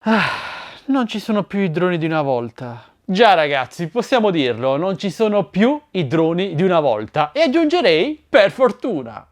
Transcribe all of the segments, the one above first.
Non ci sono più i droni di una volta. Già ragazzi, possiamo dirlo, non ci sono più i droni di una volta. E aggiungerei, per fortuna.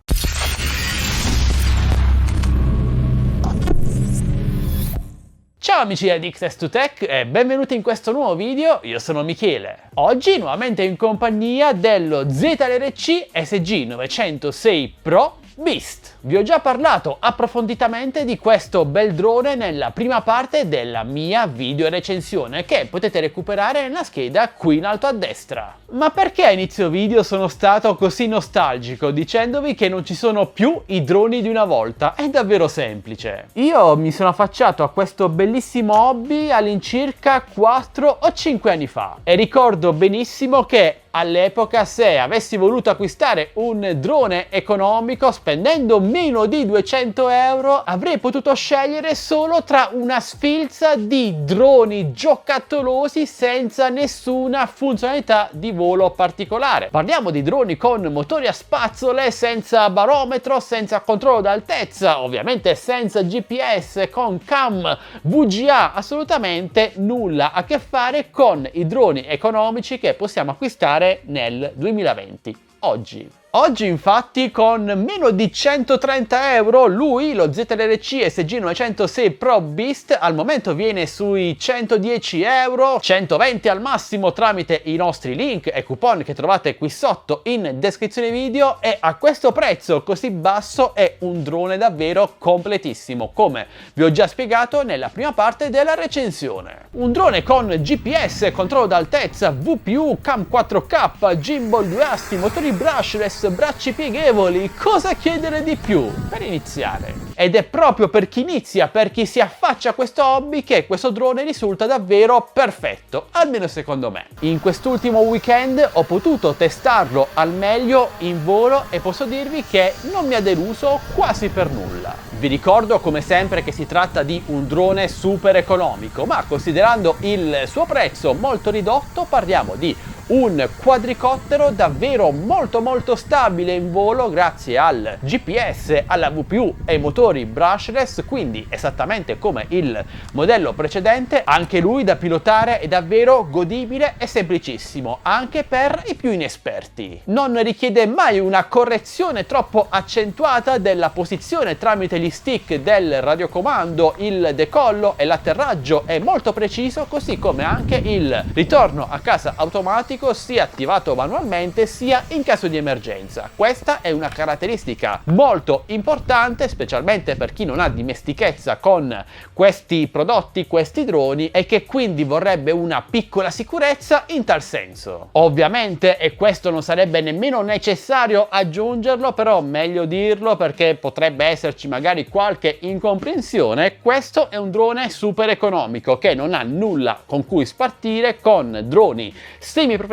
Ciao amici di X2Tech e benvenuti in questo nuovo video, io sono Michele. Oggi nuovamente in compagnia dello ZLRC SG906 Pro Beast. Vi ho già parlato approfonditamente di questo bel drone nella prima parte della mia video recensione che potete recuperare nella scheda qui in alto a destra. Ma perché a inizio video sono stato così nostalgico dicendovi che non ci sono più i droni di una volta? È davvero semplice. Io mi sono affacciato a questo bellissimo hobby all'incirca 4 o 5 anni fa e ricordo benissimo che all'epoca, se avessi voluto acquistare un drone economico spendendo meno di 200 euro, avrei potuto scegliere solo tra una sfilza di droni giocattolosi senza nessuna funzionalità di volo particolare. Parliamo di droni con motori a spazzole, senza barometro, senza controllo d'altezza, ovviamente senza GPS, con cam, VGA, assolutamente nulla a che fare con i droni economici che possiamo acquistare nel 2020, oggi. Oggi infatti con meno di 130 euro lui, lo ZLRC SG906 Pro Beast, al momento viene sui 110 euro, 120 al massimo tramite i nostri link e coupon che trovate qui sotto in descrizione video, e a questo prezzo così basso è un drone davvero completissimo, come vi ho già spiegato nella prima parte della recensione. Un drone con GPS, controllo d'altezza, VPU, cam 4K, gimbal 2 assi, motori brushless, bracci pieghevoli, cosa chiedere di più per iniziare? Ed è proprio per chi inizia, per chi si affaccia a questo hobby, che questo drone risulta davvero perfetto, almeno secondo me. In quest'ultimo weekend ho potuto testarlo al meglio in volo e posso dirvi che non mi ha deluso quasi per nulla. Vi ricordo come sempre che si tratta di un drone super economico, ma considerando il suo prezzo molto ridotto parliamo di un quadricottero davvero molto stabile in volo grazie al GPS, alla VPU e ai motori brushless, quindi esattamente come il modello precedente. Anche lui da pilotare è davvero godibile e semplicissimo, anche per i più inesperti. Non richiede mai una correzione troppo accentuata della posizione tramite gli stick del radiocomando, il decollo e l'atterraggio è molto preciso, così come anche il ritorno a casa automatico, sia attivato manualmente sia in caso di emergenza. Questa è una caratteristica molto importante, specialmente per chi non ha dimestichezza con questi prodotti, questi droni, e che quindi vorrebbe una piccola sicurezza in tal senso. Ovviamente, e questo non sarebbe nemmeno necessario aggiungerlo, però meglio dirlo perché potrebbe esserci magari qualche incomprensione, questo è un drone super economico che non ha nulla con cui spartire con droni semi-professionali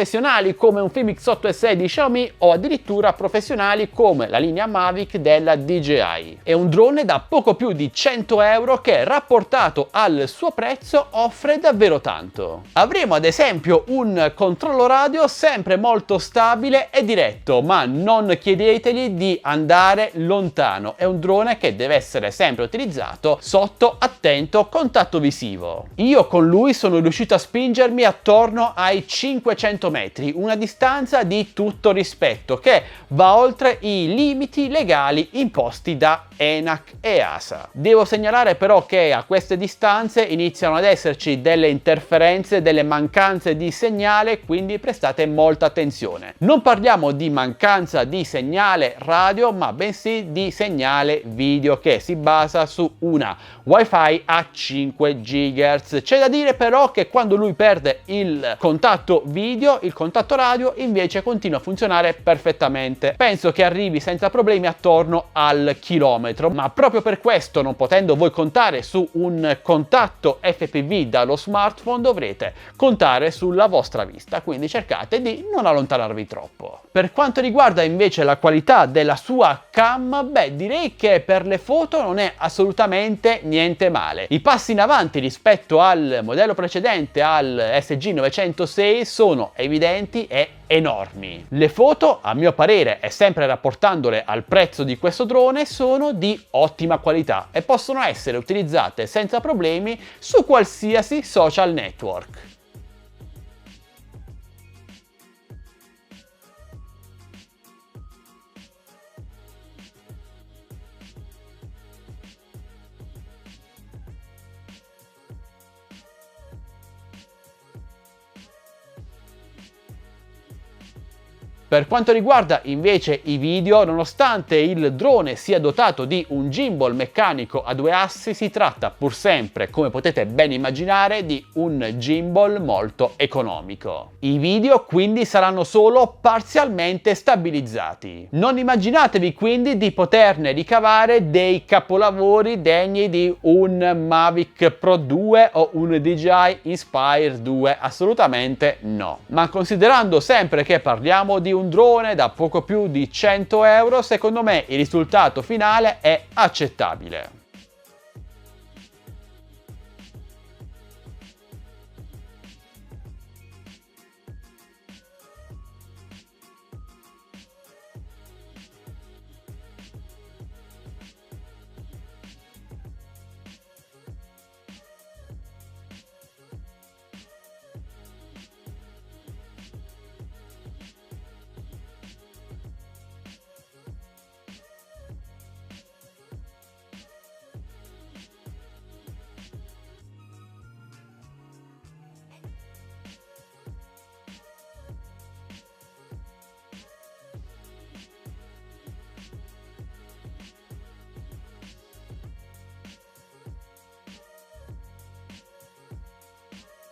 come un Fimix 8S di Xiaomi o addirittura professionali come la linea Mavic della DJI. È un drone da poco più di 100 euro che, rapportato al suo prezzo, offre davvero tanto. Avremo ad esempio un controllo radio sempre molto stabile e diretto, ma non chiedetegli di andare lontano. È un drone che deve essere sempre utilizzato sotto attento contatto visivo. Io con lui sono riuscito a spingermi attorno ai 500 metri, una distanza di tutto rispetto che va oltre i limiti legali imposti da ENAC e EASA. Devo segnalare però che a queste distanze iniziano ad esserci delle interferenze, delle mancanze di segnale, quindi prestate molta attenzione. Non parliamo di mancanza di segnale radio, ma bensì di segnale video che si basa su una Wi-Fi a 5 GHz. C'è da dire però che quando lui perde il contatto video, il contatto radio invece continua a funzionare perfettamente. Penso che arrivi senza problemi attorno al chilometro, ma proprio per questo, non potendo voi contare su un contatto FPV dallo smartphone, dovrete contare sulla vostra vista, quindi cercate di non allontanarvi troppo. Per quanto riguarda invece la qualità della sua cam, beh, direi che per le foto non è assolutamente niente male. I passi in avanti rispetto al modello precedente, al SG906, sono evidenti e enormi. Le foto, a mio parere, e sempre rapportandole al prezzo di questo drone, sono di ottima qualità e possono essere utilizzate senza problemi su qualsiasi social network. Per quanto riguarda invece i video, nonostante il drone sia dotato di un gimbal meccanico a 2 assi, si tratta pur sempre, come potete ben immaginare, di un gimbal molto economico. I video quindi saranno solo parzialmente stabilizzati. Non immaginatevi quindi di poterne ricavare dei capolavori degni di un Mavic Pro 2 o un DJI Inspire 2, assolutamente no. Ma considerando sempre che parliamo di un drone da poco più di 100 euro, secondo me il risultato finale è accettabile.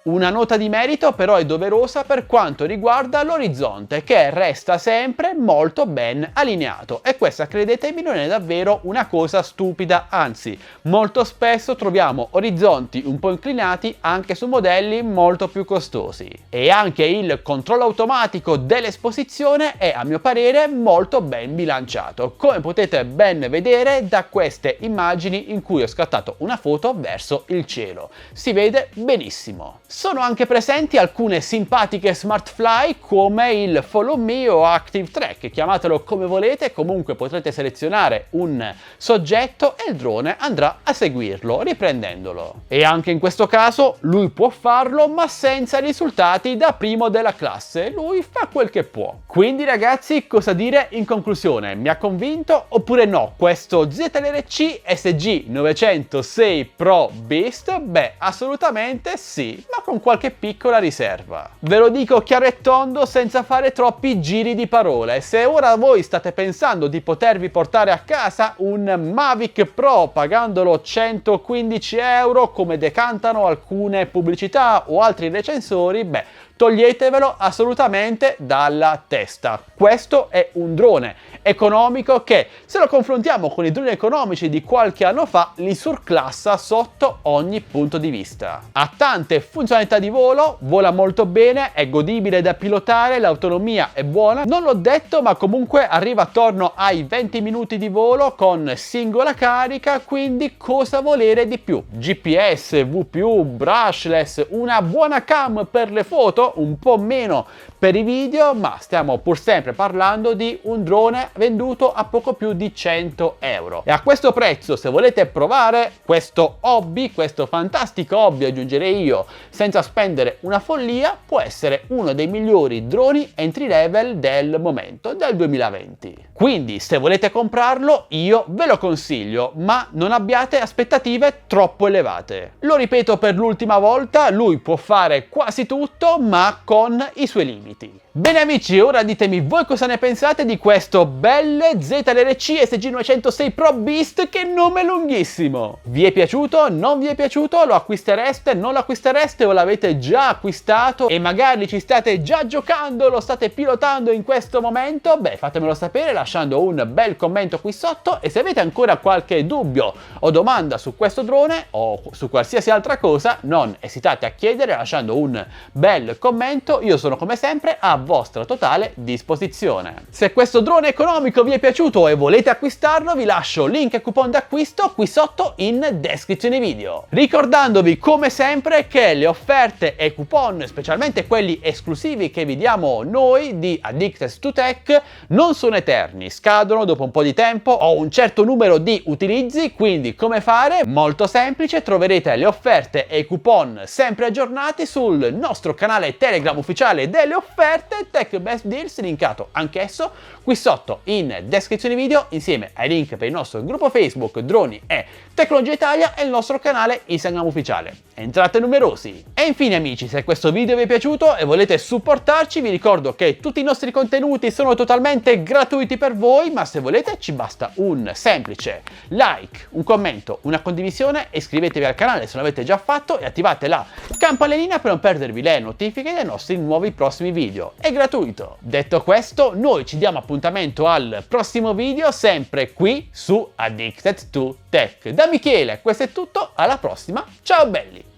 Una nota di merito però è doverosa per quanto riguarda l'orizzonte, che resta sempre molto ben allineato, e questa, credetemi, non è davvero una cosa stupida, anzi molto spesso troviamo orizzonti un po' inclinati anche su modelli molto più costosi. E anche il controllo automatico dell'esposizione è, a mio parere, molto ben bilanciato, come potete ben vedere da queste immagini in cui ho scattato una foto verso il cielo. Si vede benissimo. Sono anche presenti alcune simpatiche smart fly come il Follow Me o Active Track, chiamatelo come volete, comunque potrete selezionare un soggetto e il drone andrà a seguirlo riprendendolo. E anche in questo caso lui può farlo, ma senza risultati da primo della classe, lui fa quel che può. Quindi ragazzi, cosa dire in conclusione? Mi ha convinto oppure no questo ZLRC SG906 Pro Beast? Beh, assolutamente sì, ma con qualche piccola riserva. Ve lo dico chiaro e tondo senza fare troppi giri di parole. Se ora voi state pensando di potervi portare a casa un Mavic Pro pagandolo 115 euro come decantano alcune pubblicità o altri recensori, beh, toglietevelo assolutamente dalla testa. Questo è un drone economico che, se lo confrontiamo con i droni economici di qualche anno fa, li surclassa sotto ogni punto di vista. Ha tante funzionalità di volo, vola molto bene, è godibile da pilotare, l'autonomia è buona. Non l'ho detto, ma comunque arriva attorno ai 20 minuti di volo con singola carica, quindi cosa volere di più? GPS, VPU, brushless, una buona cam per le foto, un po' meno per i video, ma stiamo pur sempre parlando di un drone venduto a poco più di 100 euro. E a questo prezzo, se volete provare questo hobby, questo fantastico hobby aggiungerei io, senza spendere una follia, può essere uno dei migliori droni entry level del momento, del 2020. Quindi se volete comprarlo io ve lo consiglio, ma non abbiate aspettative troppo elevate. Lo ripeto per l'ultima volta, lui può fare quasi tutto, ma con i suoi limiti. Bene amici, ora ditemi voi cosa ne pensate di questo bel ZLRC SG906 Pro Beast, che nome lunghissimo! Vi è piaciuto? Non vi è piaciuto? Lo acquistereste? Non lo acquistereste? O l'avete già acquistato e magari ci state già giocando, lo state pilotando in questo momento? Beh, fatemelo sapere lasciando un bel commento qui sotto, e se avete ancora qualche dubbio o domanda su questo drone o su qualsiasi altra cosa, non esitate a chiedere lasciando un bel commento. Io sono come sempre a vostra totale disposizione. Se questo drone economico vi è piaciuto e volete acquistarlo, vi lascio link e coupon d'acquisto qui sotto in descrizione video. Ricordandovi come sempre che le offerte offerte e coupon, specialmente quelli esclusivi che vi diamo noi di Addicted to Tech, non sono eterni, scadono dopo un po' di tempo, ho un certo numero di utilizzi, quindi come fare? Molto semplice, troverete le offerte e i coupon sempre aggiornati sul nostro canale Telegram ufficiale delle offerte Tech Best Deals, linkato anch'esso qui sotto in descrizione video, insieme ai link per il nostro gruppo Facebook Droni e Tecnologia Italia e il nostro canale Instagram ufficiale. Entrate numerosi! E infine amici, se questo video vi è piaciuto e volete supportarci, vi ricordo che tutti i nostri contenuti sono totalmente gratuiti per voi, ma se volete ci basta un semplice like, un commento, una condivisione, iscrivetevi al canale se non l'avete già fatto e attivate la campanellina per non perdervi le notifiche dei nostri nuovi prossimi video. È gratuito! Detto questo, noi ci diamo appuntamento al prossimo video, sempre qui su Addicted to Tech. Da Michele, questo è tutto, alla prossima, ciao belli!